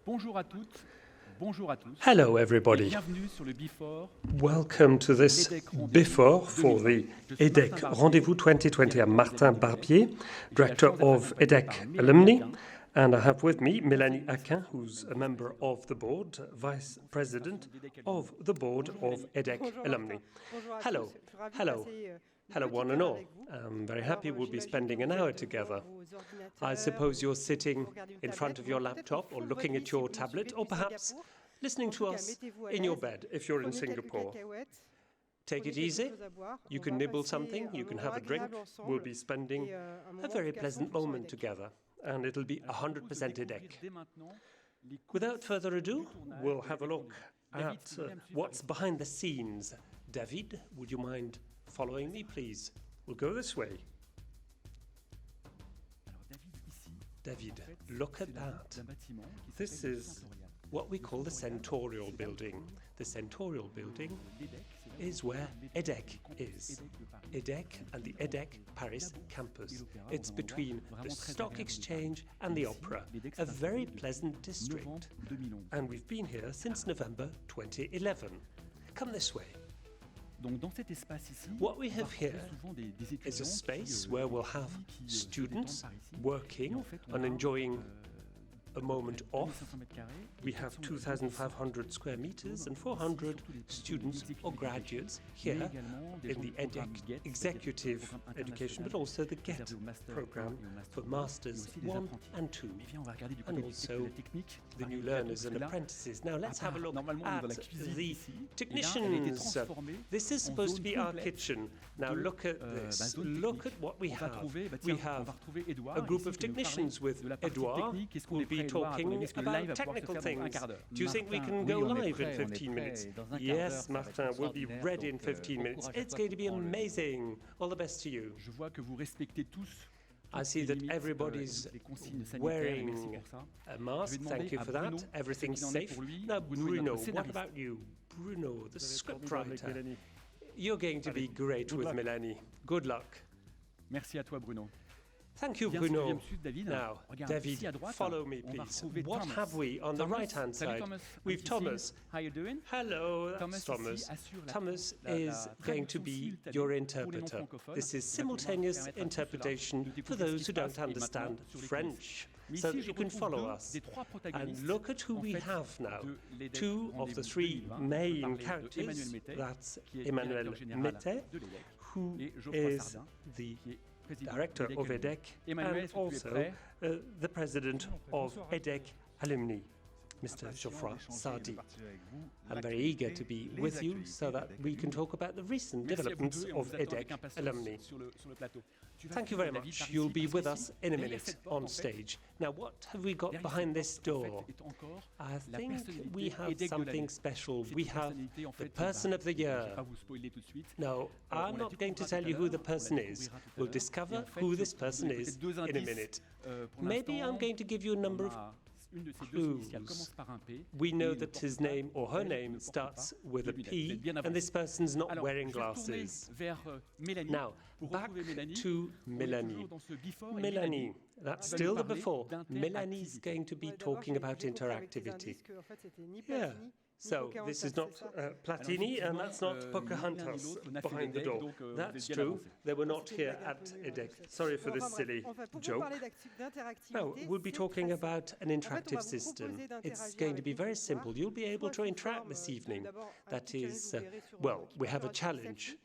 Bonjour à toutes, bonjour à tous. Hello, everybody. Bienvenue sur le Before. Welcome to this Before for the EDHEC Rendez-Vous 2020. I'm Martin Barbier, Director of EDHEC Alumni, and I have with me Mélanie Aquin, who's a member of the board, Vice President of the board of EDHEC Alumni. Hello, hello. Hello, one and all. I'm very happy we'll be spending an hour together. I suppose you're sitting in front of your laptop or looking at your tablet or perhaps listening to us in your bed if you're in Singapore. Take it easy. You can nibble something, you can have a drink. We'll be spending a very pleasant moment together, and it'll be 100% EDHEC. Without further ado, we'll have a look at what's behind the scenes. David, would you mind following me, please? We'll go this way. David, look at that. This is what we call the Centaurial Building. The Centaurial Building is where EDHEC is. EDHEC and the EDHEC Paris campus. It's between the Stock Exchange and the Opera, a very pleasant district. And we've been here since November 2011. Come this way. What we have here is a space where we'll have students working and enjoying a moment off. We have 2,500 square meters and 400 students or graduates here in the EDHEC Executive Education, but also the GET program for Masters 1 and 2, and also the new learners and apprentices. Now let's have a look at the technicians. This is supposed to be our kitchen. Now look at this. Look at what we have. We have a group of technicians with Edouard, who will be talking about technical things. Do you think we can go live in 15 minutes? Yes, Martin, we'll be ready in 15 minutes. It's going to be amazing. All the best to you. I see that everybody's wearing a mask. Thank you for that. Everything's safe. Now, Bruno, what about you? Bruno, the scriptwriter. You're going to be great with Mélanie. Good luck. Merci à toi, Bruno. Thank you, Bruno. Now, David, follow me, please. What have we on the right-hand side? We've Thomas. How you doing? Hello, that's Thomas. Thomas is going to be your interpreter. This is simultaneous interpretation for those who don't understand French, so that you can follow us. And look at who we have now. Two of the three main characters. That's Emmanuel Mété, who is the Director of EDHEC and also the President of EDHEC Alumni, Mr. Geoffroy Sardy. I'm very eager to be with you so that we can talk about the recent developments of EDHEC Alumni. Thank you very much. You'll be with us in a minute on stage. Now, what have we got behind this door? I think we have something special. We have the Person of the Year. No, I'm not going to tell you who the person is. We'll discover who this person is in a minute. Maybe I'm going to give you a number of clues. We know that his name or her name starts with a P, and this person's not wearing glasses. Now, back to Mélanie. Mélanie, that's still the before. Mélanie's going to be talking about interactivity. Yeah. So this is not Platini, and that's not Pocahontas behind the door. That's true. They were not here at EDHEC. Sorry for this silly joke. No, we'll be talking about an interactive system. It's going to be very simple. You'll be able to interact this evening. That is, well, we have a challenge.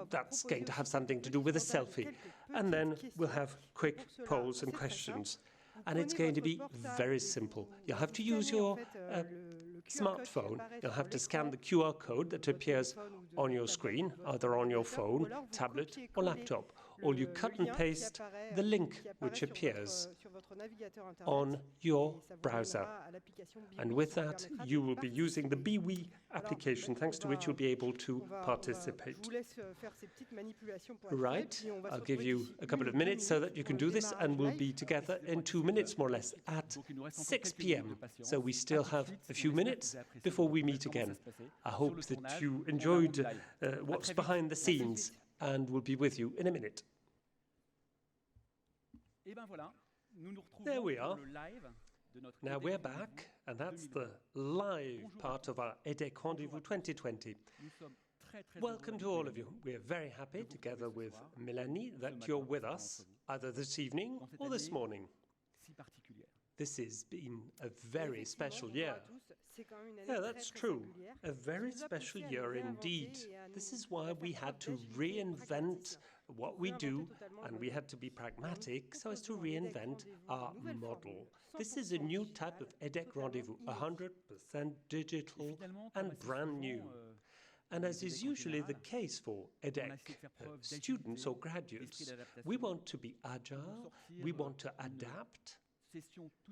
That's going to have something to do with a selfie. And then we'll have quick polls and questions. And it's going to be very simple. You'll have to use your smartphone. You'll have to scan the QR code that appears on your screen, either on your phone, tablet, or laptop. Or you cut and paste the link which appears on your browser. And with that, you will be using the BWE application, thanks to which you'll be able to participate. Right, I'll give you a couple of minutes so that you can do this, and we'll be together in 2 minutes, more or less, at 6 p.m. So we still have a few minutes before we meet again. I hope that you enjoyed what's behind the scenes, and we'll be with you in a minute. There we are. Now we're back, and that's the live part of our EDHEC Rendez-Vous 2020. Welcome to all of you. We are very happy, together with Mélanie, that you're with us, either this evening or this morning. This has been a very special year. Yeah, that's true. A very special year indeed. This is why we had to reinvent what we do, and we had to be pragmatic so as to reinvent our model. This is a new type of EDHEC Rendez-Vous, 100% digital and brand new. And as is usually the case for EDHEC students or graduates, we want to be agile, we want to adapt,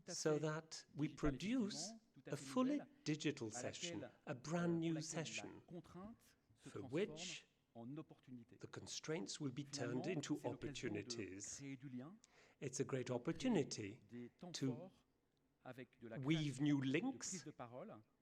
so that we produce a fully digital session, a brand new session, for which the constraints will be turned into opportunities. It's a great opportunity to weave new links,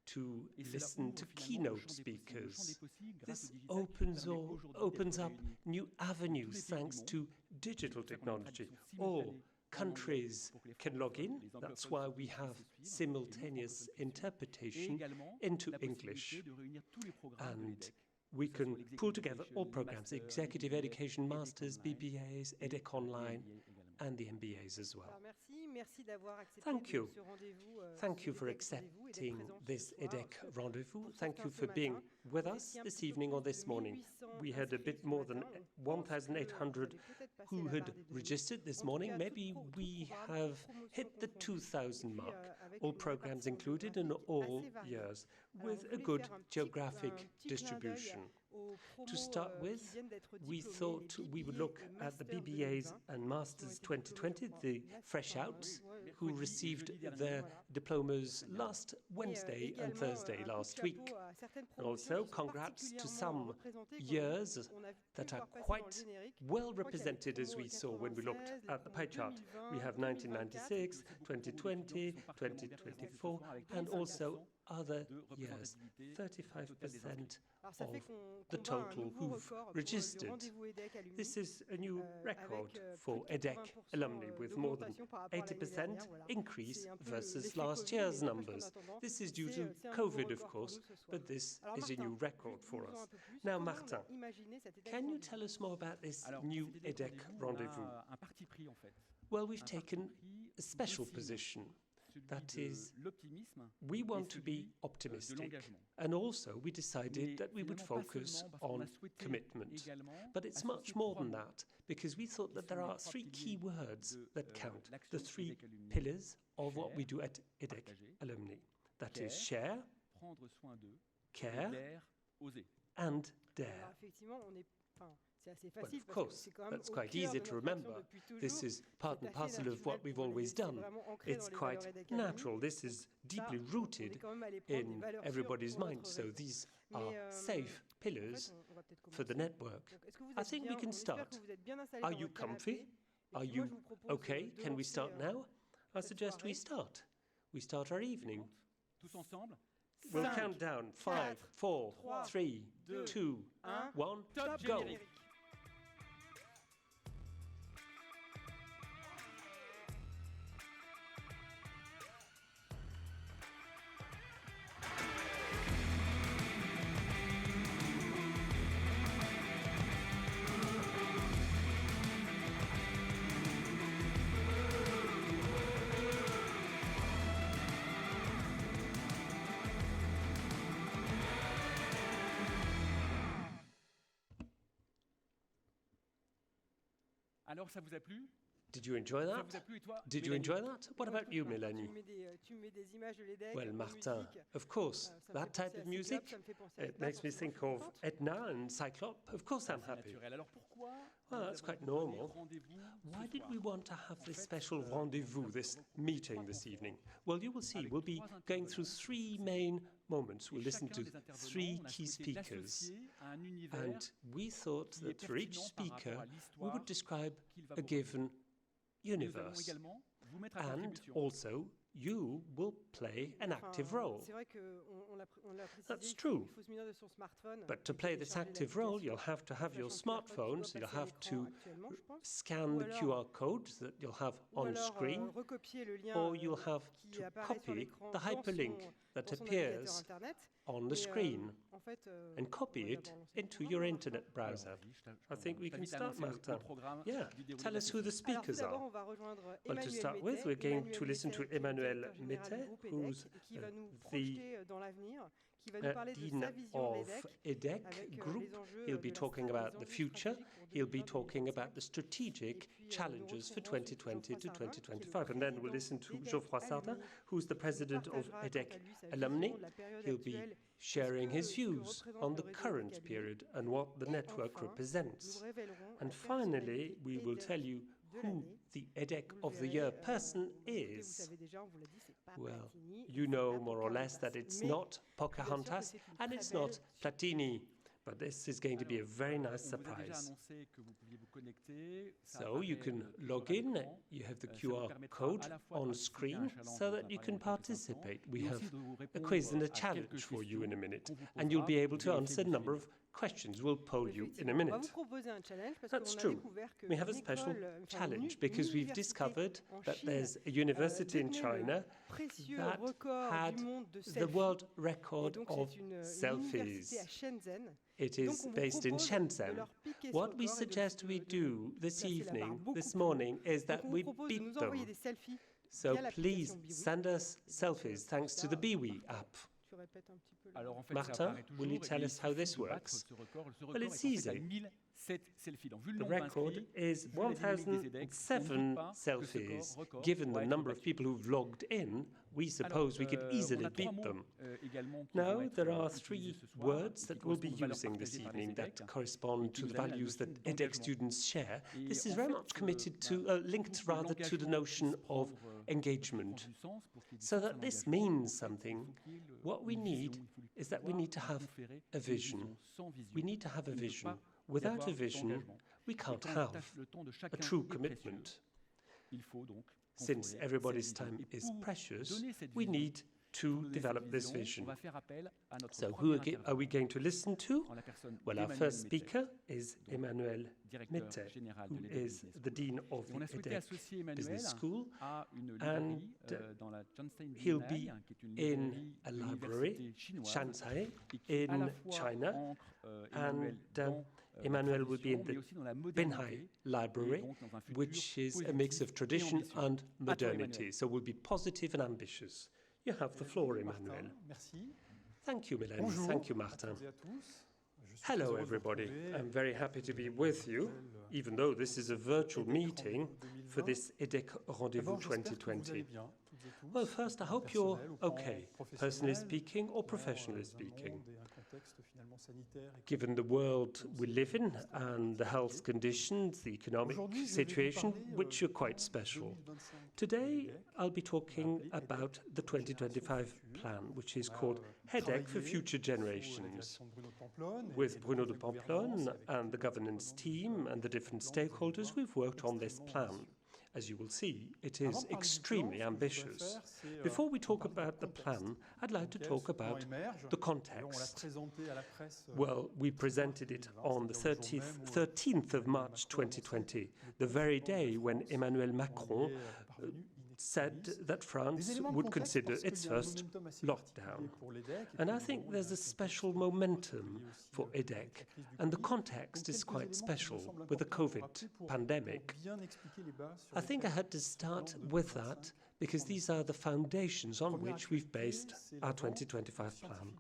to listen to keynote speakers. This opens up new avenues thanks to digital technology. All countries can log in. That's why we have simultaneous interpretation into English. And we can pull together all programs, executive education, masters, BBAs, EDHEC Online, and the MBAs as well. Thank you. Thank you for accepting this EDHEC Rendezvous. Thank you for being with us this evening or this morning. We had a bit more than 1,800 who had registered this morning. Maybe we have hit the 2,000 mark, all programs included in all years, with a good geographic distribution. To start with, we thought we would look at the BBAs and Masters 2020, the fresh outs, who received their diplomas last Wednesday and Thursday last week. Also, congrats to some years that are quite well represented, as we saw when we looked at the pie chart. We have 1996, 2020, 2024, and also other years, 35% of the total who've registered. This is a new record for EDHEC Alumni, with more than 80% increase versus last year's numbers. This is due to COVID, of course, but this is a new record for us. Now, Martin, can you tell us more about this new EDHEC Rendezvous? Well, we've taken a special position. That is, we want to be optimistic, and also we decided that we would focus on commitment. But it's much more than that, because we thought that there are three key words that count, the three pillars of what we do at EDHEC Alumni. That is share, care, and dare. Well, of course, that's quite easy to remember. This is part and parcel of what we've always done. It's quite natural. This is deeply rooted in everybody's mind. So these are safe pillars for the network. I think we can start. Are you comfy? Are you okay? Can we start now? I suggest we start. We start our evening. We'll count down. 5, 4, 3, 2, 1, go! Alors, ça vous a plu? Did you enjoy that? Did you enjoy that? What about you, Mélanie? Well, Martin, of course, that type of music, it makes me think of Edna and Cyclope. Of course I'm happy. Well, that's quite normal. Why did we want to have this special rendezvous, this meeting this evening? Well, you will see, we'll be going through three main moments. We'll listen to three key speakers. And we thought that for each speaker, we would describe a given universe. And also, you will play an active role. That's true. But to play this active role, you'll have to have your smartphone, so you'll have to scan the QR code that you'll have on screen, or you'll have to copy the hyperlink that appears on the screen and copy it into your internet browser. I think we can start, Martin. Yeah, tell us who the speakers are. Well, to start with, we're going to listen to Emmanuel Musée, who's the Dean of EDHEC Group. He'll be talking about the future. He'll be talking about the strategic challenges for 2020 to 2025. And then we'll listen to Geoffroy Sardin, who's the president of EDHEC Alumni. He'll be sharing his views on the current period and what the network represents. And finally, we will tell you who the EDHEC of the Year person is. Well, you know more or less that it's not Pocahontas and it's not Platini, but this is going to be a very nice surprise. So you can log in, you have the QR code on screen so that you can participate. We have a quiz and a challenge for you in a minute, and you'll be able to answer a number of questions. We'll poll you in a minute. That's true. We have a special challenge because we've discovered that there's a university in China that had the world record of selfies. It is based in Shenzhen. What we suggest we do this morning, is that we beat them. So please send us selfies thanks to the Biwi app. Martin, will you tell us how this works? Well, it's easy. The record is 1,007 selfies. Given the number of people who've logged in, we suppose we could easily beat them. Now, there are 3 words that we'll be using this evening that correspond to the values that EDHEC students share. This is very much committed to, linked rather to the notion of engagement. So that this means something, what we need is that we need to have a vision. We need to have a vision. Without a vision, we can't have a true commitment. Since everybody's time is precious, we need to develop this vision. So who are we going to listen to? Well, our first speaker is Emmanuel Musée, who is the Dean of the EDHEC Business School, and he'll be in a library, Shanghai, in China, and Emmanuel will be in the Binhai Library, which is a mix of tradition and modernity, so we'll be positive and ambitious. You have the floor, Emmanuel. Thank you, Mélanie. Thank you, Martin. Hello, everybody. I'm very happy to be with you, even though this is a virtual meeting for this EDHEC Rendez-Vous 2020. Well, first, I hope you're okay, personally speaking or professionally speaking. Given the world we live in and the health conditions, the economic situation, which are quite special. Today, I'll be talking about the 2025 plan, which is called EDHEC for Future Generations. With Bruno de Pamplonne and the governance team and the different stakeholders, we've worked on this plan. As you will see, it is extremely ambitious. Before we talk about the plan, I'd like to talk about the context. Well, we presented it on the 13th of March 2020, the very day when Emmanuel Macron said that France would consider its first lockdown. And I think there's a special momentum for EDHEC, and the context is quite special with the COVID pandemic. I think I had to start with that because these are the foundations on which we've based our 2025 plan.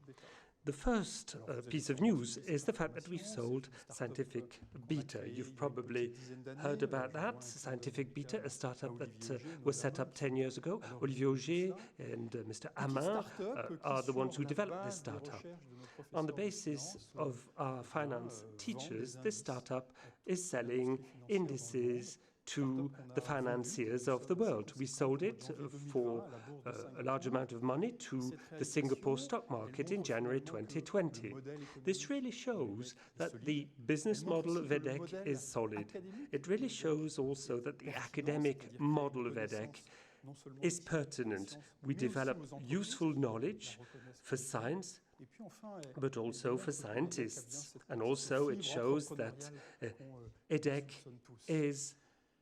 The first piece of news is the fact that we've sold Scientific Beta. You've probably heard about that. Scientific Beta, a startup that was set up 10 years ago. Olivier Augier and Mr. Amin are the ones who developed this startup. On the basis of our finance teachers, this startup is selling indices to the financiers of the world. We sold it for a large amount of money to the Singapore stock market in January 2020. This really shows that the business model of EDHEC is solid. It really shows also that the academic model of EDHEC is pertinent. We develop useful knowledge for science, but also for scientists. And also it shows that EDHEC is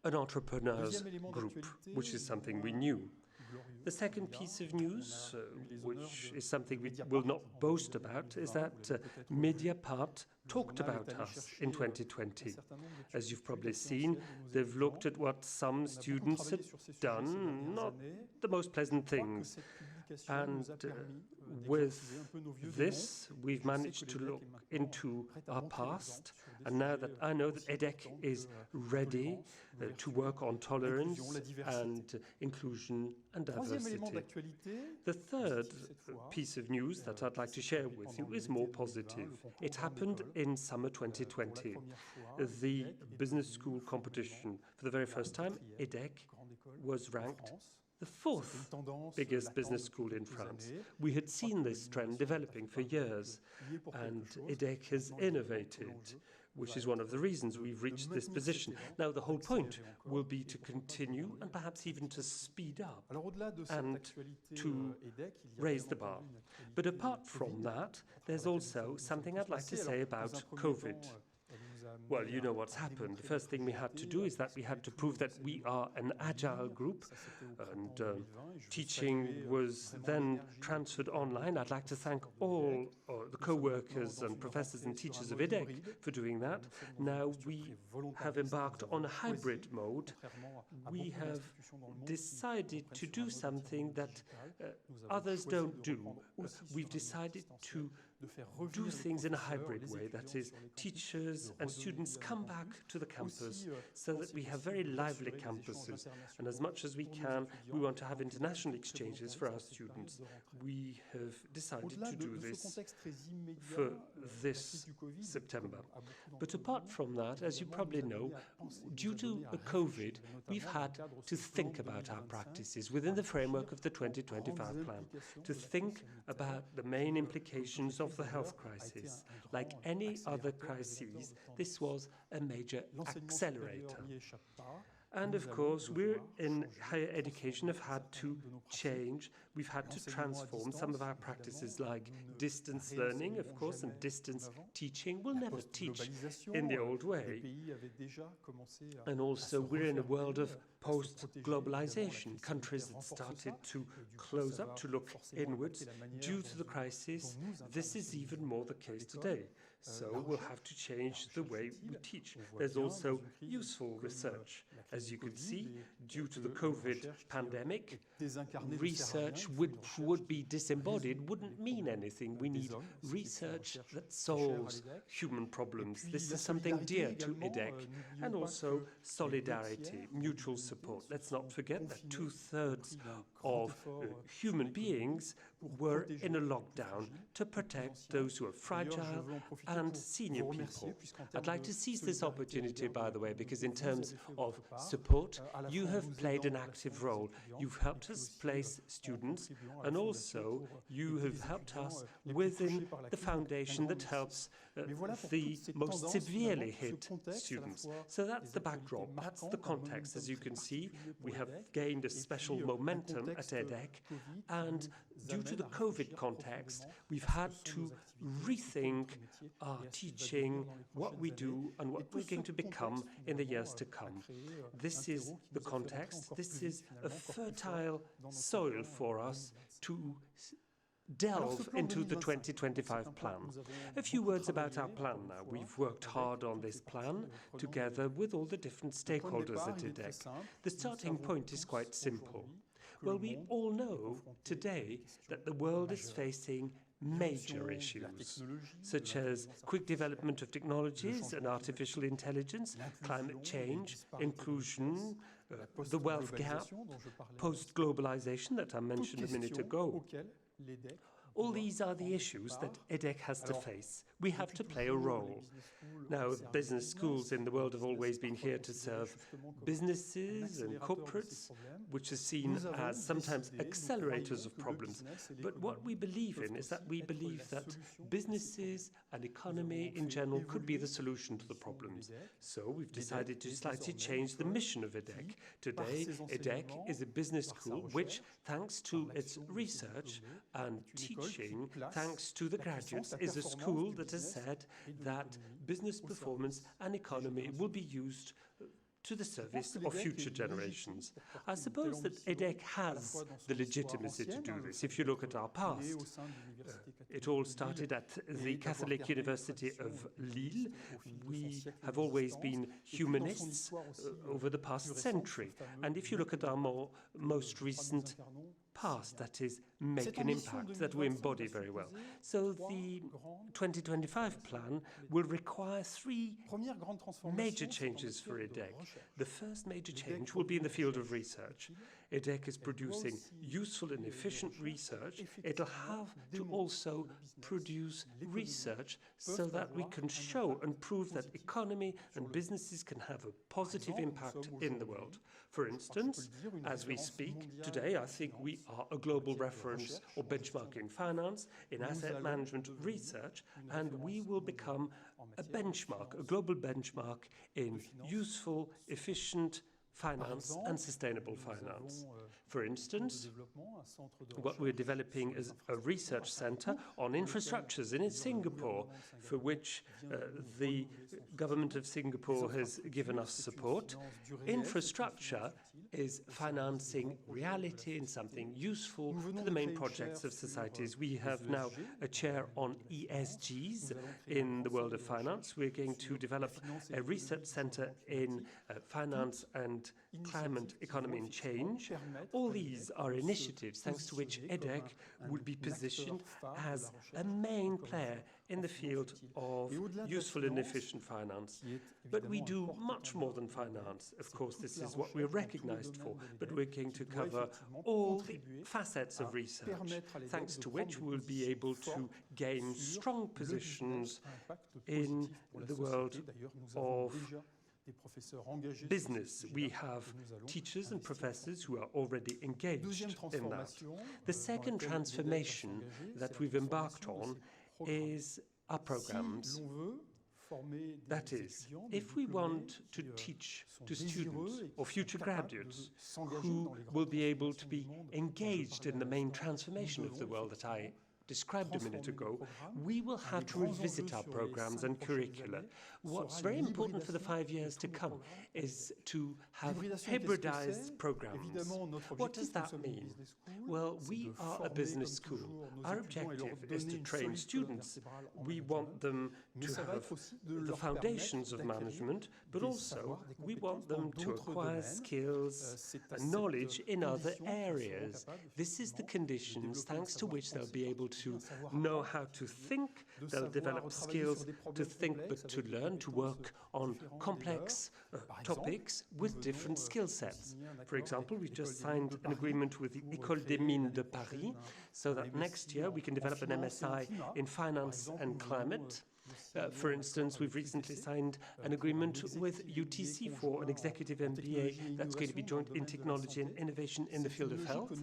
an entrepreneurs group, which is something we knew. The second piece of news, which is something we will not boast about, is that Mediapart talked about us in 2020. As you've probably seen, they've looked at what some students had done, not the most pleasant things. And with this, we've managed to look into our past, and now that I know that EDHEC is ready to work on tolerance and inclusion and diversity. The third piece of news that I'd like to share with you is more positive. It happened in summer 2020. The business school competition, for the very first time, EDHEC was ranked the fourth biggest business school in France. We had seen this trend developing for years, and EDHEC has innovated, which is one of the reasons we've reached this position. Now, the whole point will be to continue and perhaps even to speed up and to raise the bar. But apart from that, there's also something I'd like to say about COVID. Well, you know what's happened. The first thing we had to do is that we had to prove that we are an agile group, and teaching was then transferred online. I'd like to thank all the co-workers and professors and teachers of EDHEC for doing that. Now we have embarked on a hybrid mode. We have decided to do something that others don't do. We've decided to do things in a hybrid way. That is, teachers and students come back to the campus so that we have very lively campuses. And as much as we can, we want to have international exchanges for our students. We have decided to do this for this September. But apart from that, as you probably know, due to COVID, we've had to think about our practices within the framework of the 2025 plan, to think about the main implications of the health crisis. Like any other crises, this was a major accelerator. And of course, we're in higher education have had to change. We've had to transform some of our practices, like distance learning, of course, and distance teaching. We'll never teach in the old way. And also, we're in a world of post-globalization. Countries that started to close up, to look inwards. Due to the crisis, this is even more the case today. So we'll have to change the way we teach. There's also useful research. As you can see, due to the COVID pandemic, research which would be disembodied wouldn't mean anything. We need research that solves human problems. This is something dear to EDHEC. And also solidarity, mutual support. Let's not forget that 2/3 of human beings were in a lockdown to protect those who are fragile and senior people. I'd like to seize this opportunity, by the way, because in terms of support, you have played an active role. You've helped us place students, and also you have helped us within the foundation that helps the most severely hit students. So that's the backdrop, that's the context. As you can see, we have gained a special momentum at EDHEC, and due to the COVID context, we've had to rethink our teaching, what we do, and what we're going to become in the years to come. This is the context. This is a fertile soil for us to delve into the 2025 plan. A few words about our plan now. We've worked hard on this plan together with all the different stakeholders at EDHEC. The starting point is quite simple. Well, we all know today that the world is facing major issues, such as quick development of technologies and artificial intelligence, climate change, inclusion, the wealth gap, post-globalization that I mentioned a minute ago. All these are the issues that EDHEC has to face. we have to play a role. Now, business schools in the world have always been here to serve businesses and corporates, which is seen as sometimes accelerators of problems. But what we believe in is that we believe that businesses and economy in general could be the solution to the problems. So we've decided to slightly change the mission of EDHEC. Today, EDHEC is a business school which, thanks to its research and teaching, thanks to the graduates, is a school that has said that business performance and economy will be used to the service of future generations. I suppose that EDHEC has the legitimacy to do this. If you look at our past, it all started at the Catholic University of Lille. We have always been humanists over the past century. And if you look at our most recent past, that is, make an impact, that we embody very well. So the 2025 plan will require three major changes for EDHEC. The first major change will be in the field of research. EDHEC is producing useful and efficient research. It'll have to also produce research so that we can show and prove that economy and businesses can have a positive impact in the world. For instance, as we speak today, I think we are a global reference or benchmark in finance, in asset management research, and we will become a benchmark, a global benchmark in useful, efficient finance and sustainable finance. For instance, what we're developing is a research center on infrastructures in Singapore, for which the government of Singapore has given us support. Infrastructure is financing reality and something useful for the main projects of societies. We have now a chair on ESGs in the world of finance. We're going to develop a research center in finance and climate, economy and change. All these are initiatives thanks to which EDHEC would be positioned as a main player in the field of useful and efficient finance. But we do much more than finance. Of course, this is what we're recognized for, but we're going to cover all the facets of research, thanks to which we'll be able to gain strong positions in the world of business. We have teachers and professors who are already engaged in that. The second transformation that we've embarked on is our programs. That is, if we want to teach to students or future graduates who will be able to be engaged in the main transformation of the world that I described a minute ago, we will have to revisit our programs and curricula. What's very important for the 5 years to come is to have hybridized programs. What does that mean? Well, we are a business school. Our objective is to train students. We want them to have the foundations of management, but also we want them to acquire skills and knowledge in other areas. This is the conditions thanks to which they'll be able to know how to think, they'll develop skills to think but to learn, to work on complex topics with different skill sets. For example, we just signed an agreement with the École des Mines de Paris so that next year we can develop an MSI in finance and climate. For instance, we've recently signed an agreement with UTC for an executive MBA that's going to be joint in technology and innovation in the field of health.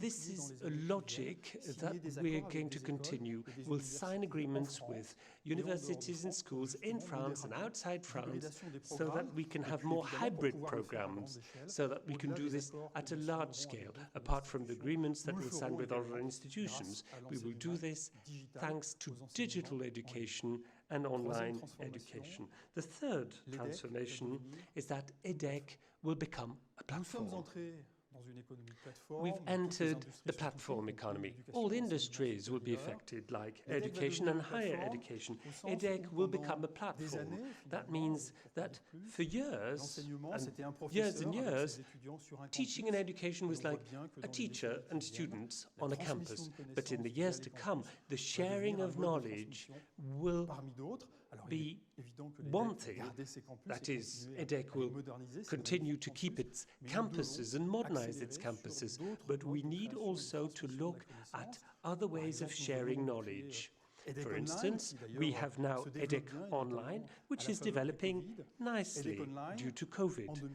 This is a logic that we're going to continue. We'll sign agreements with universities and schools in France and outside France so that we can have more hybrid programs, so that we can do this at a large scale. Apart from the agreements that we'll sign with other institutions, we will do this thanks to digital education and online education. The third transformation is that EDHEC will become a platform. We've entered the platform economy. All industries will be affected, like education and higher education. EDHEC will become a platform. That means that for years and years, teaching and education was like a teacher and students on a campus. But in the years to come, the sharing of knowledge will be one thing. That is, EDHEC will continue to keep its campuses and modernize its campuses, but we need also to look at other ways of sharing knowledge. For instance, we have now EDHEC Online, which is developing nicely due to COVID.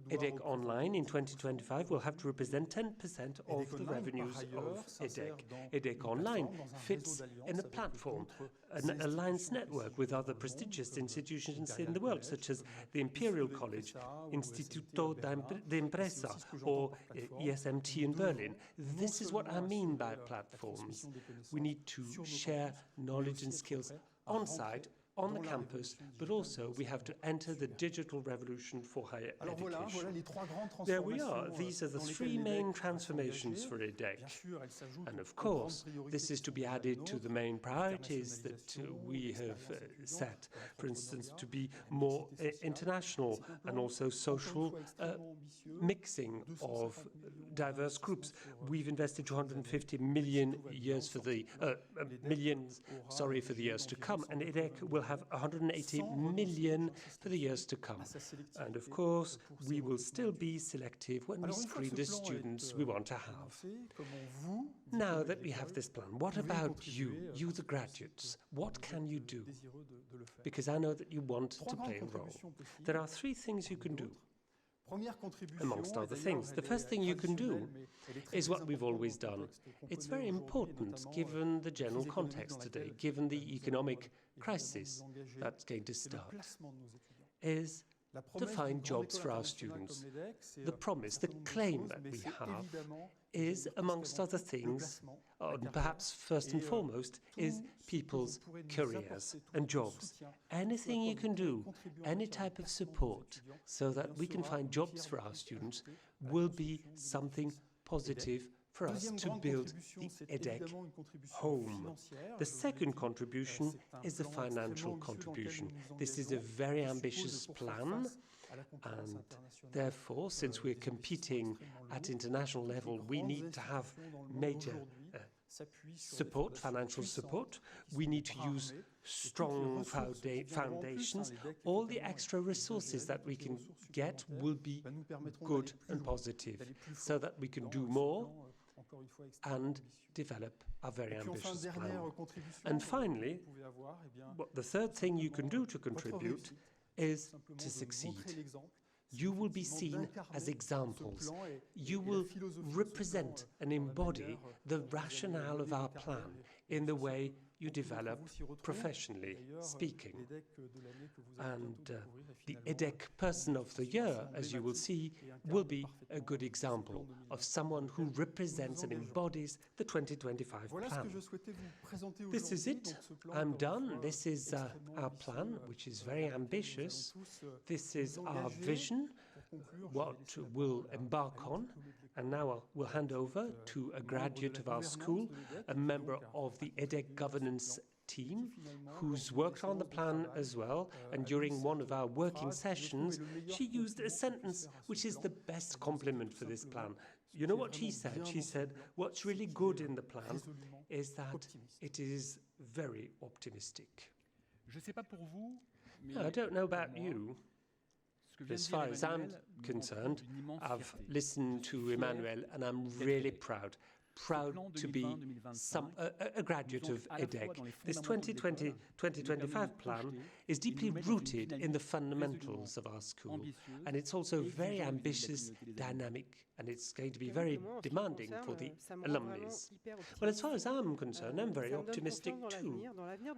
EDHEC Online in 2025 will have to represent 10% of the revenues of EDHEC. EDHEC Online fits in a platform, an alliance network with other prestigious institutions in the world, such as the Imperial College, Instituto de Empresa, or ESMT in Berlin. This is what I mean by platforms. We need to share knowledge and skills on-site, on the campus, but also we have to enter the digital revolution for higher education. There we are. These are the three main transformations for EDHEC. And of course, this is to be added to the main priorities that we have set, for instance, to be more international and also social mixing of diverse groups. We've invested 250 million years for the for the years to come, and EDHEC will have 180 million for the years to come. And of course, we will still be selective when we screen the students we want to have. Now that we have this plan, what about you the graduates? What can you do? Because I know that you want to play a role. There are three things you can do. Amongst other things, the first thing you can do is what we've always done. It's very important, given the general context today, given the economic crisis that's going to start, is to find jobs for our students. The promise, the claim that we have is, amongst other things, and perhaps first and foremost, is people's careers and jobs. Anything you can do, any type of support, so that we can find jobs for our students will be something positive for us to build the EDHEC home. The second contribution is the financial contribution. This is a very ambitious plan, and therefore, since we're competing at international level, we need to have major support, financial support. We need to use strong foundations. All the extra resources that we can get will be good and positive, so that we can do more and develop a very ambitious plan. And finally, the third thing you can do to contribute is to succeed. You will be seen as examples. You will represent and embody the rationale of our plan in the way you develop professionally speaking. And the EDHEC Person of the Year, as you will see, will be a good example of someone who represents and embodies the 2025 plan. This is it. I'm done. This is our plan, which is very ambitious. This is our vision, what we'll embark on. And now we'll hand over to a graduate of our school, a member of the EDHEC governance team, who's worked on the plan as well. And during one of our working sessions, she used a sentence which is the best compliment for this plan. You know what she said? She said, what's really good in the plan is that it is very optimistic. I don't know about you. As far as I'm concerned, I've listened to Emmanuel, and I'm really proud to be a graduate of EDHEC. This 2020-2025 plan is deeply rooted in the fundamentals of our school, and it's also very ambitious, dynamic, and it's going to be very demanding for the alumni. Well, as far as I'm concerned, I'm very optimistic too.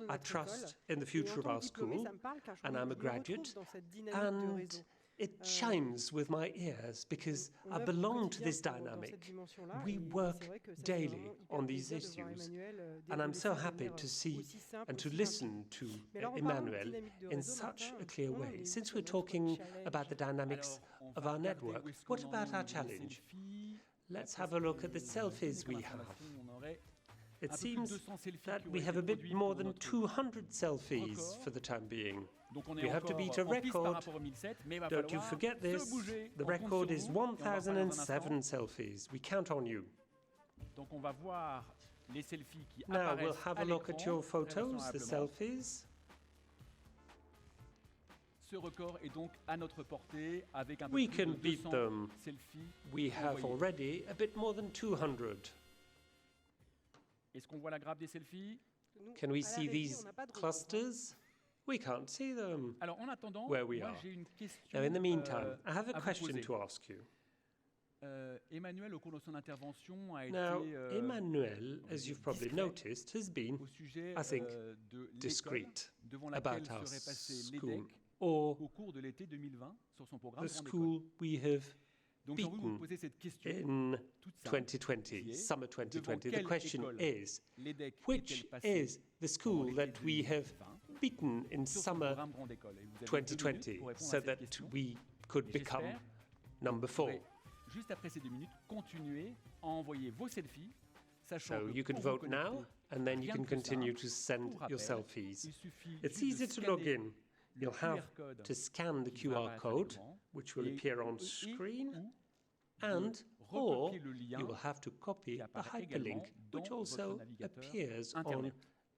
I trust in the future of our school, and I'm a graduate, and it chimes with my ears because I belong to this dynamic. We work daily on these issues, and I'm so happy to see and to listen to Emmanuel in such a clear way. Since we're talking about the dynamics of our network, what about our challenge? Let's have a look at the selfies we have. It seems that we have a bit more than 200 selfies for the time being. We have to beat a record. Don't you forget this. The record is 1,007 selfies. We count on you. Now we'll have a look at your photos, the selfies. We can beat them. We have already a bit more than 200. Can we see these clusters? We can't see them Alors, en attendant, where we moi, are. j'ai une question Now, in the meantime, I have a à vous question poser. to ask you. Emmanuel, au cours de son intervention, a Now, été Emmanuel, as you've probably discret noticed, has been, au sujet I think, de l'école discreet devant laquelle about our serait passé school l'EDHEC or au cours de l'été 2020 sur son programme the Grande École. school we have Donc, j'ai envie de vous beaten poser cette question in toute simple. 2020, summer Devant 2020. The quelle question école is, l'EDHEC which est-elle passée is the pendant school l'été that we have 2020 beaten in sur son summer programme Grande École? Et vous avez 2 minutes 2020 pour répondre so à cette that question. we could Et become j'espère number que vous 4? pourrez, juste après ces 2 minutes, continuer à envoyer vos selfies, sachant So que you can pour vous vote now, connecter, and then you rien can de plus continue simple. to send Pour rappel, your selfies. il suffit It's juste de easy to log scanner in. le You'll have QR code to scan the qui va QR apparaître à code, l'écran which will et- appear on et screen, ou and de or recopier le lien you will have to copy qui the apparaît hyperlink, également dans which votre also navigateur appears on, Internet.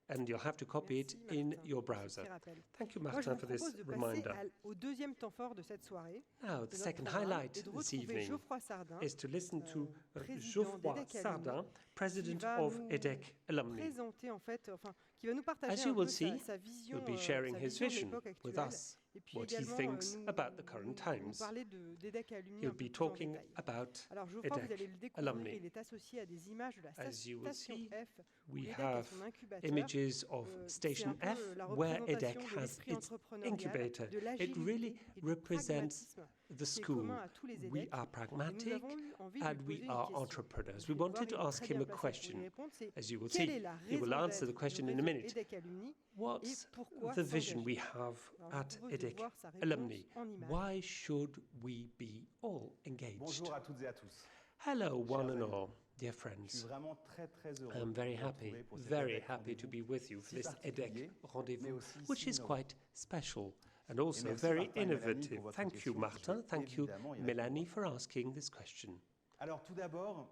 and you'll have to copy it Merci, in Martin, your pour ce browser. petit rappel. Thank you, Moi, je Martin, vous for this propose de passer reminder. au deuxième temps fort de cette soirée. Now, de the notre second programme, highlight et de this retrouver evening Geoffroy Sardin, is to listen to président Geoffroy d'EDHEC Sardin, Alumni, president qui va of nous EDHEC Alumni. présenter en fait, enfin, qui va nous partager As you un will peu see, sa vision, He'll be sharing sa his vision de vision l'époque with actuelle, us, et puis what he également thinks about the current nous times. parler d'EDHEC Alumni He'll un peu be plus en talking détail. about Alors Geoffroy, vous allez le EDHEC découvrir, Alumni. il est associé à des images de la As you will station see, F, où we l'EDHEC a have son incubateur. images of C'est Station un peu F, la where représentation EDHEC de has l'esprit its entrepreneurial, incubator. de It l'agilité really et du represents pragmatisme the qui est school. commun à tous les We EDHEC. are Et nous pragmatic avons eu envie de and lui we poser une are question. entrepreneurs. Vous We allez voir, wanted il to est ask très him a bien placé pour y question. répondre, c'est As you will quelle see, est la he will raison answer the d'être question du in a réseau minute. EDHEC Alumni et What's pourquoi the vision we s'engager? have Alors, je at vous propose de EDHEC voir sa réponse Alumni? en images. Why should we be all engaged? Bonjour à toutes et à tous. Hello, one and amis. all, dear Je suis friends. vraiment très heureux I'm very de vous happy, retrouver pour cet very EDHEC happy to Rendez-vous be with you for si this particulier, EDHEC mais Rendez-vous, aussi which si is innovant. quite special and also merci very Martin et Mélanie innovative. pour votre Thank you, question. Je Martin. vais Thank you, évidemment y Melanie, répondre. for asking this question. Alors tout d'abord,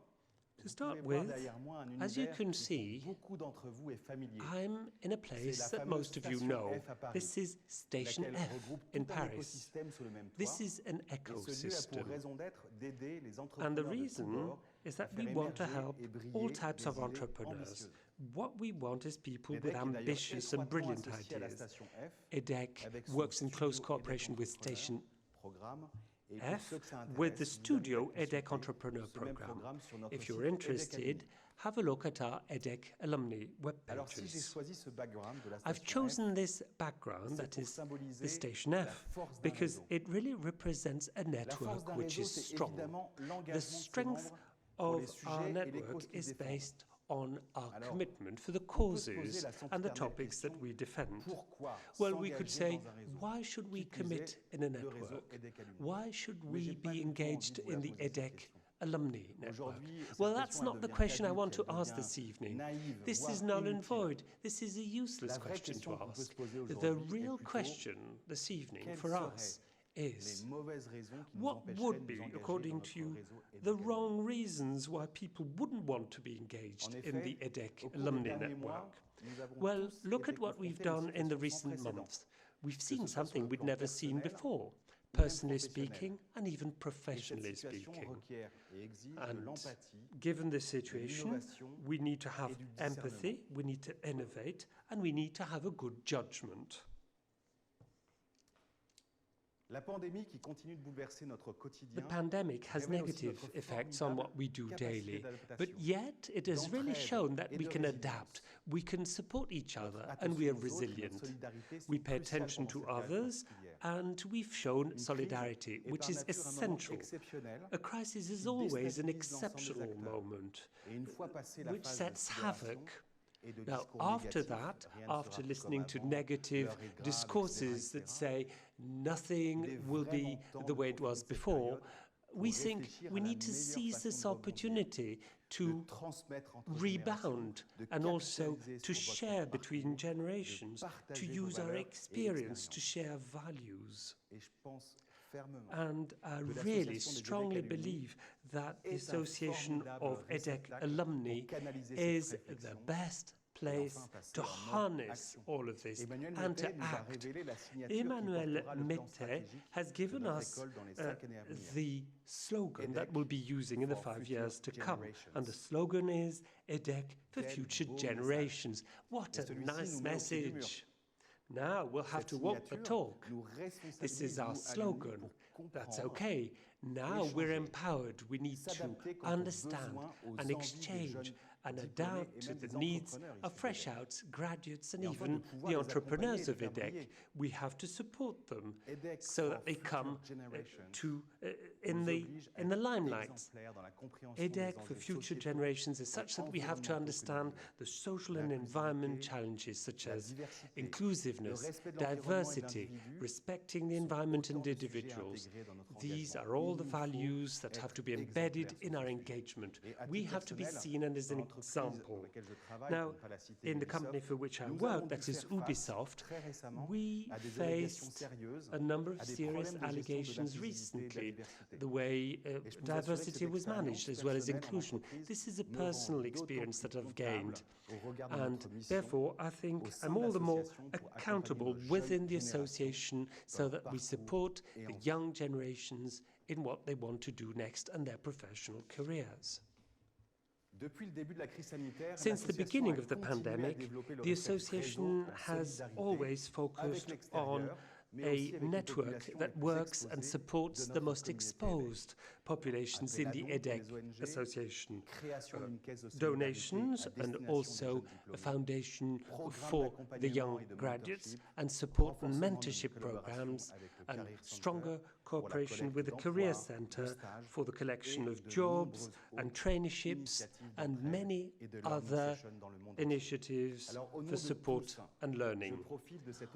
To vous start pouvez voir with, derrière moi un as you univers can qui see, pour beaucoup d'entre vous est familier, I'm in a C'est place la that fameuse most of you station know. F à Paris, This is Station laquelle F regroupe in tout un Paris. écosystème sous le même toit. This is an Et ce lieu a pour ecosystem. raison d'être d'aider les And entrepreneurs the de tous reason bords is that à we faire want to émerger help et briller all types des of idées entrepreneurs. ambitieuses. What we want is people with EDHEC est d'ailleurs ambitious and étroitement brilliant associé à la ideas. station F, EDHEC avec son works in close studio cooperation EDHEC with Entrepreneur Station programme. Et pour F ceux que ça with the intéresse, je vous invite à studio consulter EDHEC Entrepreneur ce même Program. programme sur notre If site you're EDHEC interested, Alumni. have a look at our EDHEC Alumni web Alors si j'ai pages. choisi ce background de la I've station chosen F, this background, c'est that pour is symboliser the Station la F, force d'un because réseau. it really represents a La force network d'un which réseau, is c'est strong. évidemment The l'engagement de ses strength membres pour les of sujets our et les network causes qu'ils is défendent. based on our Alors, commitment for the on peut se poser causes la and the sempiternelle topics that question, we defend. Pourquoi Well, we could s'engager say, dans un réseau? why should we Qui plus commit est, in a le réseau network? EDHEC Alumni. Why should Mais we j'ai pas be du tout envie engaged de vous in la the poser, cette EDHEC question. Alumni network? Aujourd'hui, cette Well, question, that's elle not the devient question I caduque, want to elle ask devient this evening. naïve, This voire is null and inutile. void. This is a useless La vraie question to question qu'on peut ask. se poser The aujourd'hui est real plutôt, question this evening quelles for seraient us les is, mauvaises raisons qui nous what empêcheraient would de nous be, engager dans according notre to you, réseau EDHEC the Alumni? wrong reasons why people wouldn't want to be engaged En in effet, the EDHEC au cours des Alumni derniers network? mois, nous avons Well, tous look été at what we've confrontés à done une in the situation recent sans months. We've que seen ce soit sur something le we'd plan never seen personnel before, ou même personally professionnel. speaking and even Et cette professionally situation speaking. requiert et exige de And l'empathie, given the de situation, l'innovation we need to have et du empathy, we need to innovate, and we need to have a good judgment. La pandémie qui continue de bouleverser notre The quotidien pandemic has révèle aussi negative notre effects on what we do formidable daily, capacité but d'adaptation, yet it has really d'entraide shown that et we de can résilience. adapt, we can support each other, Notre and we are attention aux autres et notre resilient. solidarité sont We pay cruciales attention pendant to cette période others, particulière. and we've shown Une crise solidarity, est which par is nature un moment essential. exceptionnel A crisis is qui always an déstabilise l'ensemble des exceptional acteurs. moment, Et une fois passé la which phase de sets sidération havoc. et de Now, discours after négatifs, that, rien ne after sera plus listening comme to avant, negative l'heure est grave, discourses etc., that say il nothing est will be vraiment temps the de way it was profiter de cette before, période we pour think réfléchir we à la need to meilleure seize façon this de rebondir, opportunity de to transmettre entre générations, rebound de and also capitaliser to sur votre share parcours, between de generations, to partager vos use our valeurs et experience, to expériences. share values. Et je pense fermement And I que really l'association des strongly EDHEC Alumni believe that the est un Association formidable of EDHEC réceptacle Alumni pour canaliser cette is the réflexion best place to harness all of this and to act. Emmanuel Mette has given us the slogan that we'll be using in the 5 years to come. And the slogan is EDHEC for future generations. What a nice message. Now we'll have to walk the talk. This is our slogan. That's okay. Now we're empowered. We need to understand and exchange and adapt to the needs of fresh outs, graduates, and even the entrepreneurs of EDHEC. We have to support them so that they come in the limelight. EDHEC for future generations is such that we have to understand the social and environment challenges such as inclusiveness, diversity, respecting the environment and individuals. These are all the values that have to be embedded in our engagement. We have to be seen as an example. Now, in the company for which I work, that is Ubisoft, we faced a number of serious allegations recently, the way diversity was managed as well as inclusion. This is a personal experience that I've gained, and therefore I think I'm all the more accountable within the association so that we support the young generations in what they want to do next and their professional careers. Since the beginning of the pandemic, the association has always focused on a network that works and supports the most exposed populations in the EDHEC Association. Donations and also a foundation for the young graduates and support and mentorship programs and stronger cooperation with the Career Center for the collection of jobs and traineeships and many other initiatives for support and learning.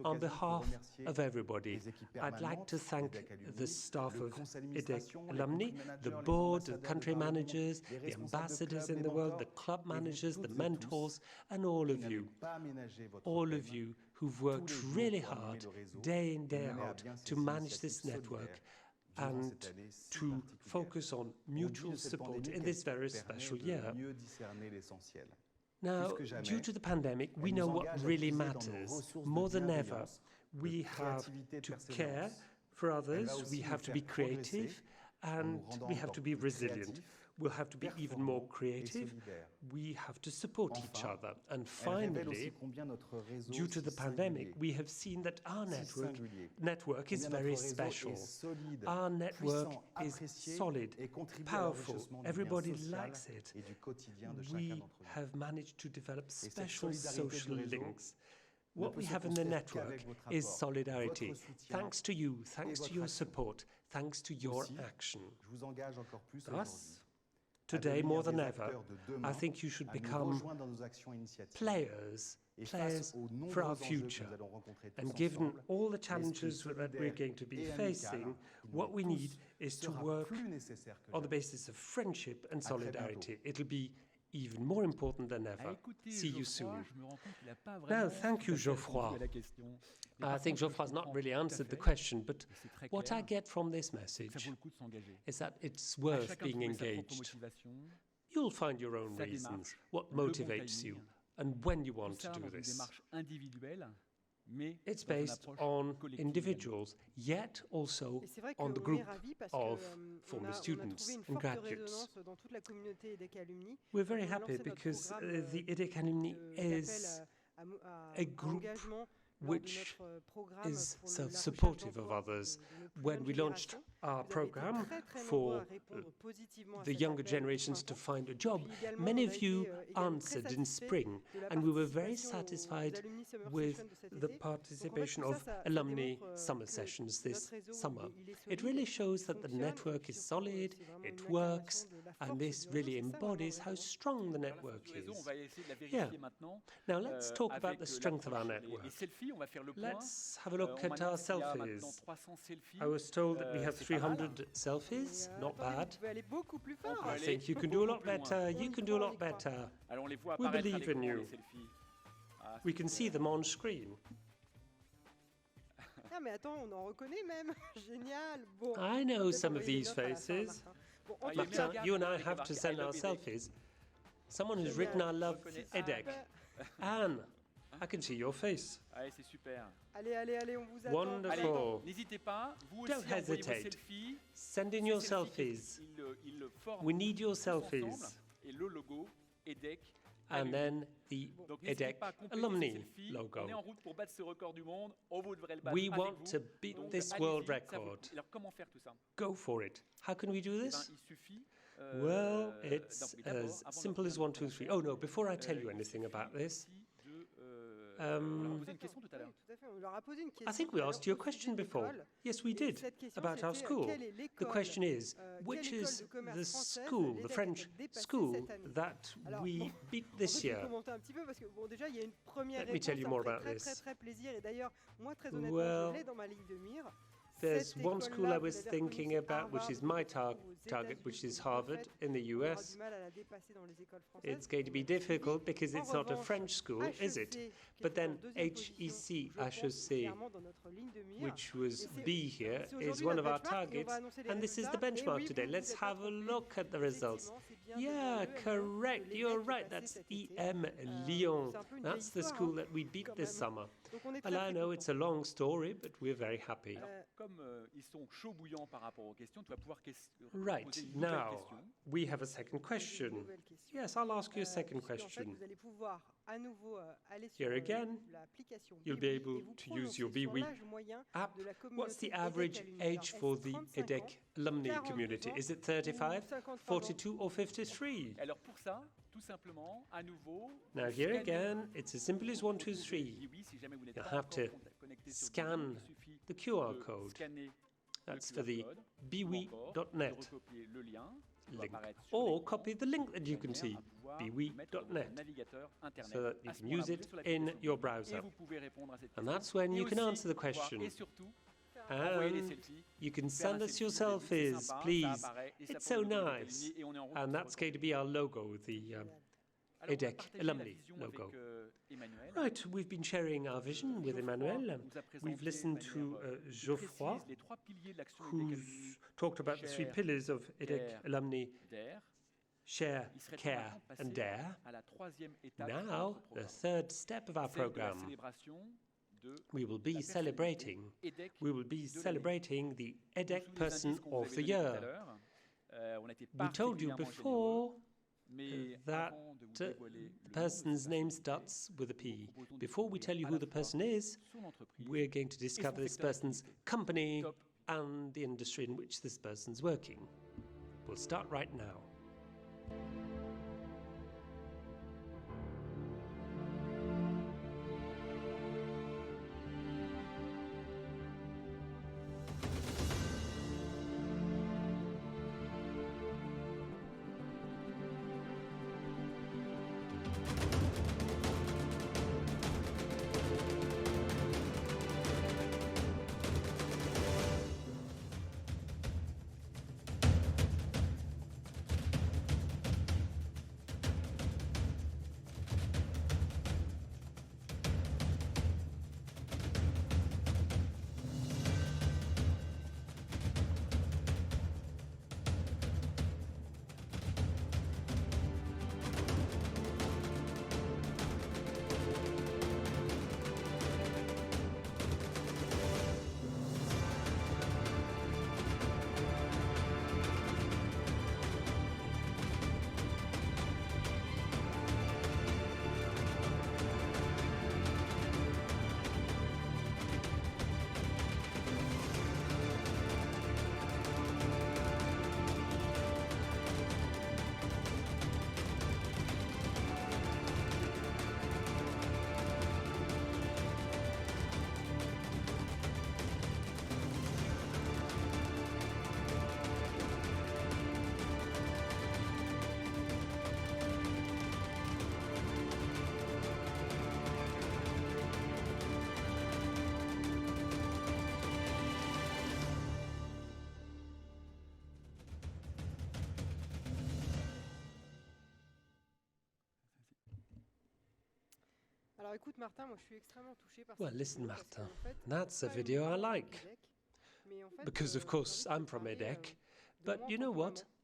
On behalf of everybody, I'd like to thank the staff of EDHEC Alumni, the board, the country managers, the ambassadors in the world, the club managers, the mentors, and all of you who've worked really hard day in, day out to manage this network and to focus on mutual support in this very special year. Now, due to the pandemic, we know what really matters. More than ever, we have to care for others, we have to be creative, and we have to be resilient. We'll have to be even more creative. We have to support each other. And finally, due to the pandemic, we have seen that our network is very special. Our network is solid, powerful. Everybody likes it. We have managed to develop special social links. What we have in the network is solidarity. Thanks to you, thanks to your support, thanks to your action. Thus, today, more than ever, I think you should become players for our future. And given all the challenges that we're going to be facing, what we need is to work on the basis of friendship and solidarity. It'll be even more important than ever. See you soon. Now, thank you, Geoffroy. I think Geoffroy has not really answered the question, but what I get from this message is that it's worth being engaged. You'll find your own reasons, what motivates you, and when you want to do this. It's based on individuals, yet also on the group of former students and graduates. We're very happy because the EDHEC Alumni is a group which is self-supportive of others. When we launched our program for the younger generations to find a job, many of you answered in spring, and we were very satisfied with the participation of alumni summer sessions this summer. It really shows that the network is solid, it works, and this really embodies how strong the network is. Yeah. Now let's talk about the strength of our network. Let's have a look at our selfies. I was told that we have 300 selfies. Not bad. I think you can do a lot better. You can do a lot better. We believe in you. We can see them on screen. I know some of these faces. Martin, you and I have to send our selfies. Someone has written I love EDHEC. Anne, I can see your face. Allez, c'est super. Allez, allez, allez, on vous attend. Wonderful. Allez, Oh. n'hésitez pas, vous Don't aussi envoyez vos hesitate. selfies. Send in your Ces selfies, selfies. ils le forment We need your tous ensemble. selfies. Et le logo EDHEC And Alumni. then the Donc n'hésitez EDHEC pas à compléter Alumni ces selfies. logo. On est en route pour battre ce record du monde. On voudrait le battre We avec want vous. to beat Donc, this allez-y, world ça record. Alors comment faire tout ça? Go for it. How can we do Eh ben, this? il suffit. Well, donc, it's mais d'abord, as avant simple de as 1, 2, 3. Oh no, before I tell you il anything suffit about this, aussi on leur a posé une question tout à l'heure. Oui, tout à fait. On leur a posé une question. I think we tout à asked l'heure you a au sujet question de before. l'école. Yes, we Et did, cette question, about our c'était, school. quelle est The l'école, question is, quelle which école is de commerce the française school, the l'EDHEC French a-t-elle dépassé school cette année? that Alors, we bon, beat En this fait, il year? faut commenter un petit peu parce que bon, déjà il y a une première Let me réponse, tell you ça more me fait about très this. très très plaisir et d'ailleurs moi très honnêtement Well, je l'ai dans ma ligne de mire. There's Cette one école-là, school I vous was l'avez reconnue, thinking c'est about, which Harvard, is my aux target, États-Unis, which is et en Harvard fait, in the on aura US. du mal à la dépasser dans les écoles françaises. It's going to be On l'a suivi. difficult because En it's not a revanche, French school, is it? HEC, qui But était en then deuxième position, HEC, je pense, HEC, clairement dans notre ligne de mire. which was Et c'est- B here, c'est is aujourd'hui one notre of our benchmark et on targets, va annoncer les and this is the résultats. Et benchmark oui, today. vous Let's vous êtes pas have a trompés. look at the results. Effectivement, c'est bien Yeah, devant le correct. que You're l'EDHEC est right. passé That's cet été. EM Lyon. C'est un peu une That's the vieille histoire, school hein, that we beat quand this même. summer. Donc on est Well, très, I très know it's a contents. long story, but we're very happy. Comme ils sont chauds bouillants par rapport aux questions, tu vas pouvoir Right, poser une nouvelle now question. we have a second Une question. nouvelle question. Yes, I'll ask you a second Puisque, en fait, question. vous allez pouvoir à nouveau aller sur Here again, l'application you'll be Biwi able et vous to use your prononcer sur Biwi l'âge moyen app. de la What's the communauté average EDHEC Alumni. age Alors, for est-ce the 35 EDHEC ans, Alumni 42 community? ans Is it ou 35, 53 ans? 42, or 53? Alors pour ça, tout simplement, à nouveau, Now vous here scannez again, it's as simple as 1, 2, 3. Oui, si jamais vous n'êtes You'll pas have encore to connecté sur scan Biwi, il suffit the QR de code. scanner That's le for QR the code, ou encore de biwi.net recopier le lien qui doit link, apparaître sur or l'écran, copy the link that you de can manière see, à pouvoir le mettre dans biwi.net, votre navigateur internet. so that you À ce can moment-là, use vous it allez sur in l'application your et browser. vous pouvez répondre à cette And question. that's when Et you can aussi answer the pouvoir, question. et surtout, envoyer des And selfies. you can Faire un send us your selfie, vous avez vu, c'est selfies, sympa, ça please. apparaît et ça It's pose so le logo nice. d'Alumni et on est en route And pour that's ce going to be our logo, the Génial. Alors, on va EDHEC partager Alumni la vision logo. avec, Emmanuel. Right, we've been sharing our vision with Geoffroy Emmanuel. nous a présenté We've listened de to manière, Geoffroy, précise les trois piliers de l'action EDHEC who's Alumni, talked about the three Share, pillars of EDHEC care, Alumni: DARE. share, Il serait temps care, maintenant de passer and dare. à la troisième étape de Now, notre the programme, third step of our celle de la program, célébration de we will la be personnalité celebrating. EDHEC We will be de l'année. celebrating the Vous vous EDHEC souvenez des Person indices qu'on vous of avait the donnés tout à Year. l'heure. On a été We told you particulièrement généreux, before mais that avant de vous dévoiler le nom the de person's cette name personnalité, starts with a nous P. vous proposons de Before we découvrir tell you à who la the fois person is, son entreprise we're going to et son discover this secteur person's d'activité. company Top. and the industry in which this person's working. We'll start right now. Alors écoute Martin, moi je suis extrêmement touché par Well, cette listen, vidéo parce Martin, qu'en fait, that's a pas video I uniquement like. EDHEC, mais en fait, Because, of j'ai course, envie de I'm te from parler, EDHEC. de But moi you know what? temporairement.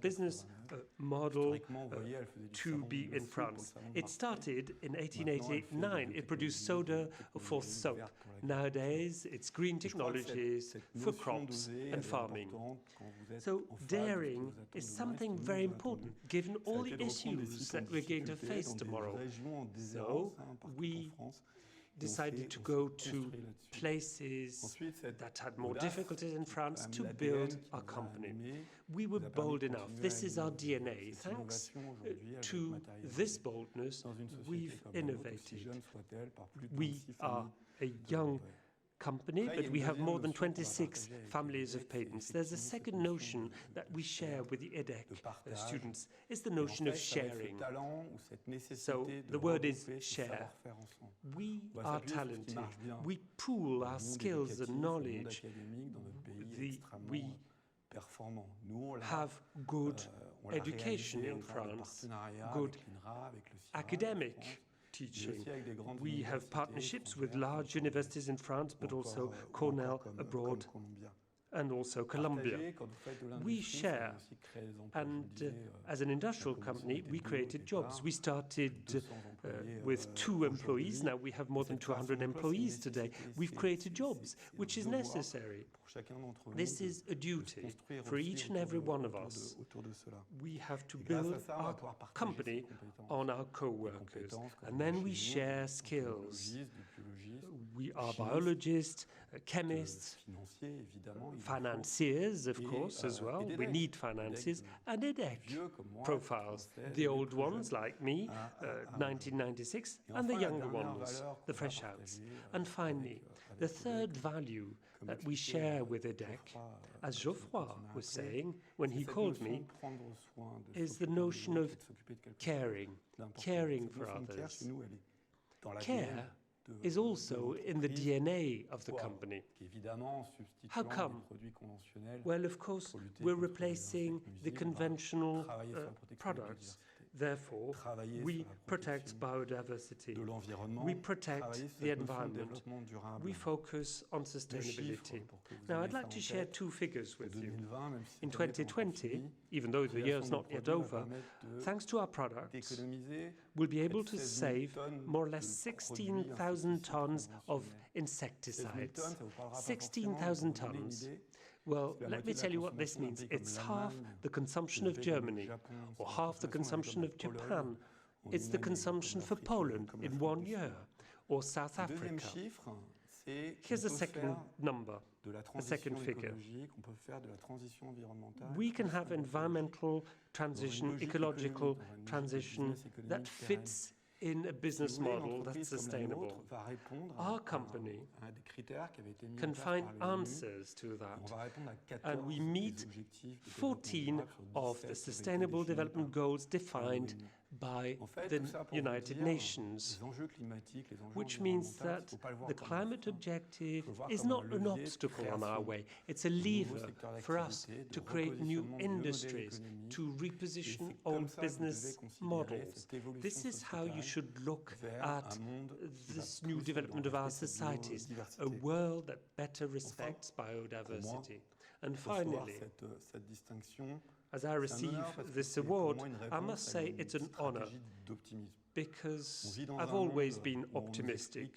business model to be in France. It started in 1889. It produced soda for soap. Nowadays, it's green technologies for crops and farming. So daring is something very important, given all the issues that we're going to face tomorrow. So we decided to go to places that had more difficulties in France to build our company. We were bold enough. This is our DNA. Thanks to this boldness, we've innovated. We are a young company, but we have more than 26 families of patents. There's a second notion that we share with the EDHEC students, is the notion of sharing. So the word is share. We are talented. We pool our skills and knowledge. We have good education in France, good academic teaching. We have partnerships with large universities in France, but also Cornell abroad and also Columbia. We share, and as an industrial company, we created jobs. We started with 2 employees. Now we have more than 200 employees today. We've created jobs, which is necessary. This is a duty for each and every one of us. We have to build our company on our co-workers, and then we share skills. We are biologists, chemists, financiers, of course, as well. We need finances, and EDHEC profiles, the old ones like me, 1996, and the younger ones, the fresh outs. And finally, the third value that we share with EDHEC, as Geoffroy was saying when he called me, is the notion of caring for others. Care is also in the DNA of the company. How come? Well, of course, we're replacing the conventional products. Therefore, we protect biodiversity. We protect the environment. We focus on sustainability. Now, I'd like to share 2 figures with you. In 2020, even though the year's not yet over, thanks to our products, we'll be able to save more or less 16,000 tons of insecticides. 16,000 tons. Well, let me tell you what this means. It's half the consumption of Germany, or half the consumption of Japan. It's the consumption for Poland in 1 year, or South Africa. Here's a second number, a second figure. We can have environmental transition, ecological transition that fits in a business model that's sustainable. Our company can find answers to that, and we meet 14 of the Sustainable Development Goals defined by the United Nations, which means that the climate objective is not an obstacle on our way. It's a lever for us to create new industries, to reposition old business models. This is how you should look at this new development of our societies, a world that better respects biodiversity. And finally, as I receive this award, I must say it's an honor, because I've always been optimistic.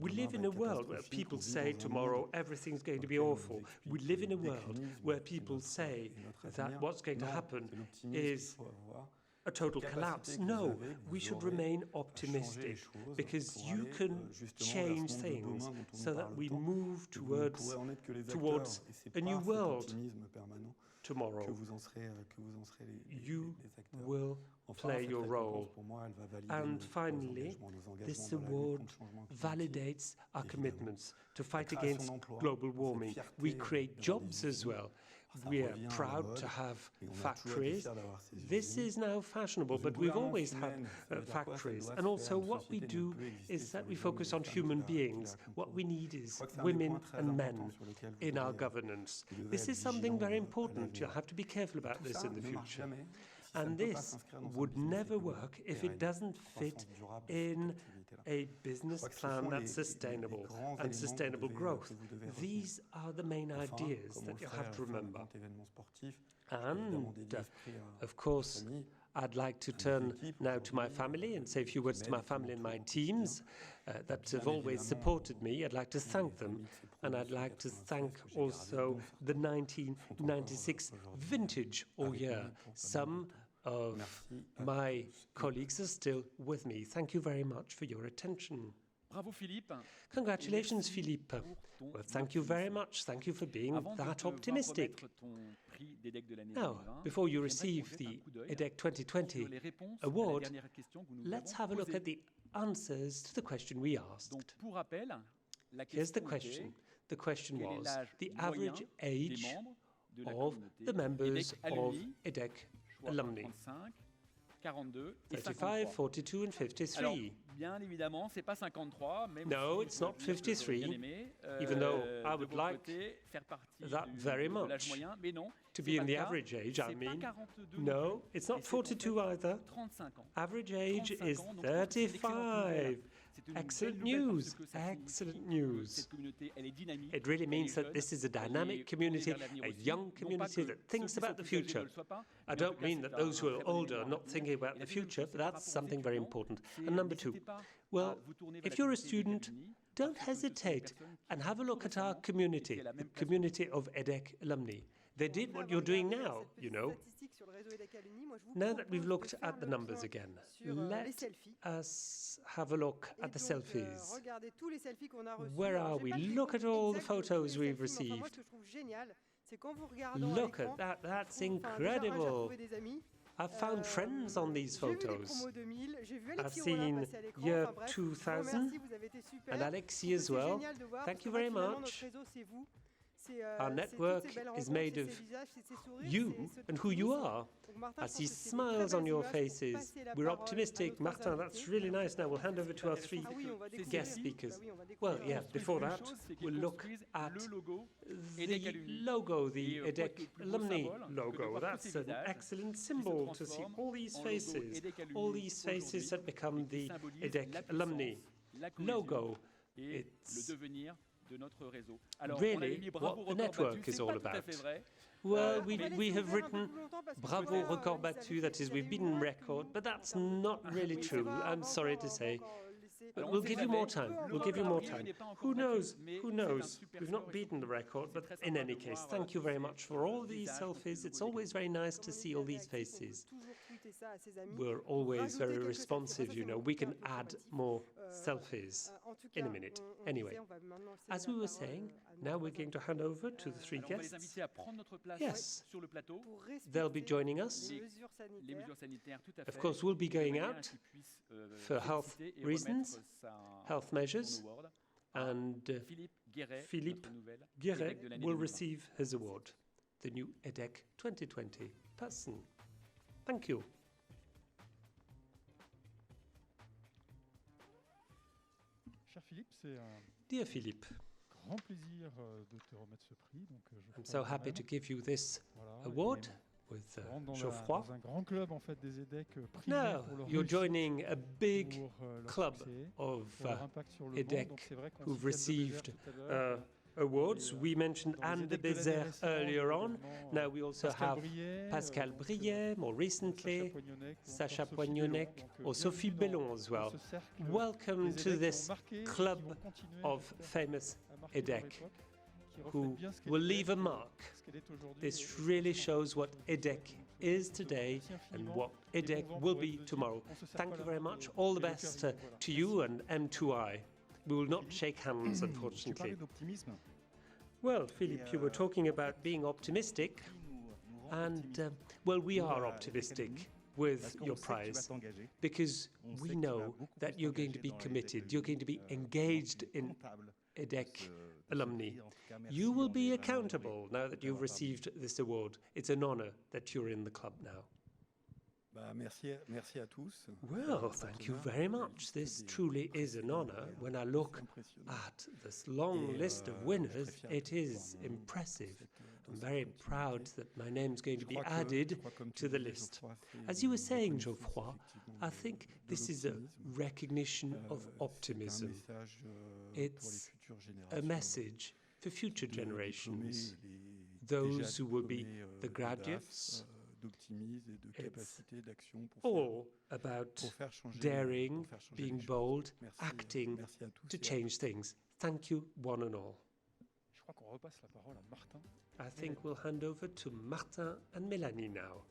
We live in a world where people say tomorrow everything's going to be awful. We live in a world where people say that what's going to happen is a total collapse. No, we should remain optimistic, because you can change things so that we move towards a new world tomorrow. You will play your role. And finally, this award validates our commitments to fight against global warming. We create jobs as well. We are proud to have factories. This is now fashionable, but we've always had factories. And also what we do is that we focus on human beings. What we need is women and men in our governance. This is something very important. You'll have to be careful about this in the future. And this would never work if it doesn't fit in a business plan that's sustainable and sustainable growth. These are the main ideas that you have to remember. And, of course, I'd like to turn now to my family and say a few words to my family and my teams that have always supported me. I'd like to thank them, and I'd like to thank also the 1996 vintage all year. Some of my colleagues are still with me. Thank you very much for your attention. Bravo Philippe. Congratulations, Philippe. Well, thank you very much. Thank you for being that optimistic. Now, before you receive the EDHEC 2020 award, let's have a look at the answers to the question we asked. Here's the question. The question was the average age of the members of EDHEC Alumni. 35, 42 and 53. Bien évidemment, c'est pas 53, même No, it's not 53, even though I would like that very much to be in the average age, I mean. No, it's not 42 either. Average age is 35. Excellent news, excellent news. It really means that this is a dynamic community, a young community that thinks about the future. I don't mean that those who are older are not thinking about the future, but that's something very important. And number two, well, if you're a student, don't hesitate and have a look at our community, the community of EDHEC Alumni. They did what you're doing now, you know. Now that we've looked at the numbers again, let us have a look at the selfies. Where are we? Look at all the photos we've received. Look at that, that's incredible. I've found friends on these photos. I've seen year 2000 and Alexis as well. Thank you very much. Our network is made of you and who you are. I see smiles on your faces. We're optimistic. Martin, that's really nice. Now we'll hand over to our three guest speakers. Well, yeah, before that, we'll look at the logo, the EDHEC Alumni logo. That's an excellent symbol to see all these faces that become the EDHEC Alumni logo. It's really what the network is all about. Well, we have written bravo record battu, that is, we've beaten record, but that's not really true, I'm sorry to say. But we'll give you more time. We'll give you more time. Who knows? Who knows? We've not beaten the record, but in any case, thank you very much for all these selfies. It's always very nice to see all these faces. We're always very responsive, you know. We can add more selfies in a minute. Anyway, as we were saying, now we're going to hand over to the three guests. Yes, they'll be joining us. Of course, we'll be going out for health reasons, health measures, and Philippe Guéret will receive his award, the new EDHEC 2020 person. Thank you. Dear Philippe, I'm so happy to give you this award with Geoffroy. Now, you're joining a big club of EDHEC who've received awards. We mentioned Anne de Bézère earlier on. Now we also have Pascal Briet, more recently, Sacha Poignonnec, or Sophie Bellon as well. Welcome to this club of famous EDHEC who will leave a mark. This really shows what EDHEC is today and what EDHEC will be tomorrow. Thank you very much. All the best to you and M2I. We will not shake hands, unfortunately. Well, Philippe, you were talking about being optimistic, and, well, we are optimistic with your prize, because we know that you're going to be committed, you're going to be engaged in EDHEC Alumni. You will be accountable now that you've received this award. It's an honor that you're in the club now. Well, thank you very much. This truly is an honor. When I look at this long list of winners, it is impressive. I'm very proud that my name's going to be added to the list. As you were saying, Geoffroy, I think this is a recognition of optimism. It's a message for future generations, those who will be the graduates. It's all about daring, being bold, acting to change things. Thank you, one and all. I think we'll hand over to Martin and Mélanie now.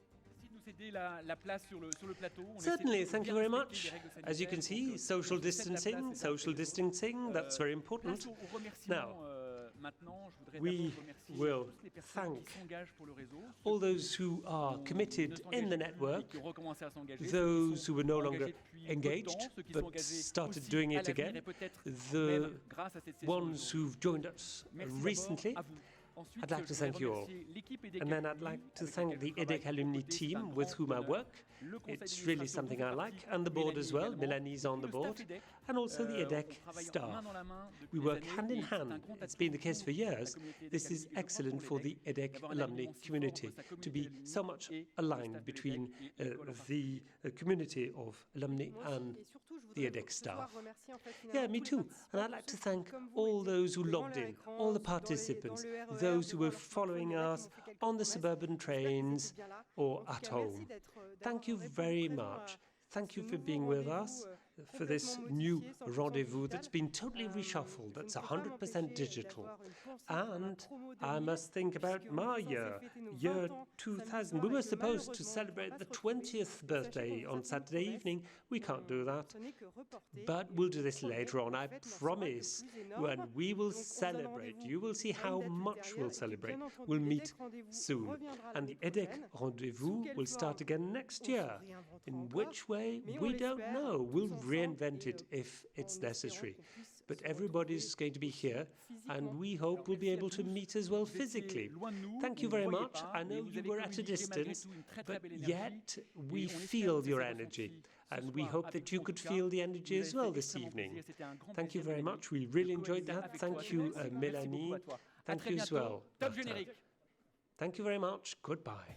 Certainly, thank you very much. As you can see, social distancing, that's very important. Now, we will thank all those who are committed in the network, those who were no longer engaged but started doing it again, the ones who've joined us recently. I'd like to thank you all. And then I'd like to thank the EDHEC Alumni team with whom I work. It's really something I like. And the board as well. Mélanie's on the board. And also the EDHEC staff. We work hand in hand. It's been the case for years. This is excellent for the EDHEC alumni community, to be so much aligned between the community of alumni and the EDHEC staff. Yeah, me too. And I'd like to thank all those who logged in, all the participants, those who were following us on the suburban trains or at home. Thank you very much. Thank you for being with us for this new rendezvous that's been totally reshuffled, that's 100% digital. And I must think about my year 2000. We were supposed to celebrate the 20th birthday on Saturday evening. We can't do that. But we'll do this later on, I promise. When we will celebrate, you will see how much we'll celebrate. We'll meet soon. And the EDHEC Rendez-Vous will start again next year. In which way? We don't know. We'll reinvent it if it's necessary. But everybody's going to be here, and we hope we'll be able to meet as well physically. Thank you very much. I know you were at a distance, but yet we feel your energy, and we hope that you could feel the energy as well this evening. Thank you very much. We really enjoyed that. Thank you, Mélanie. Thank you as well. Thank you very much. Goodbye.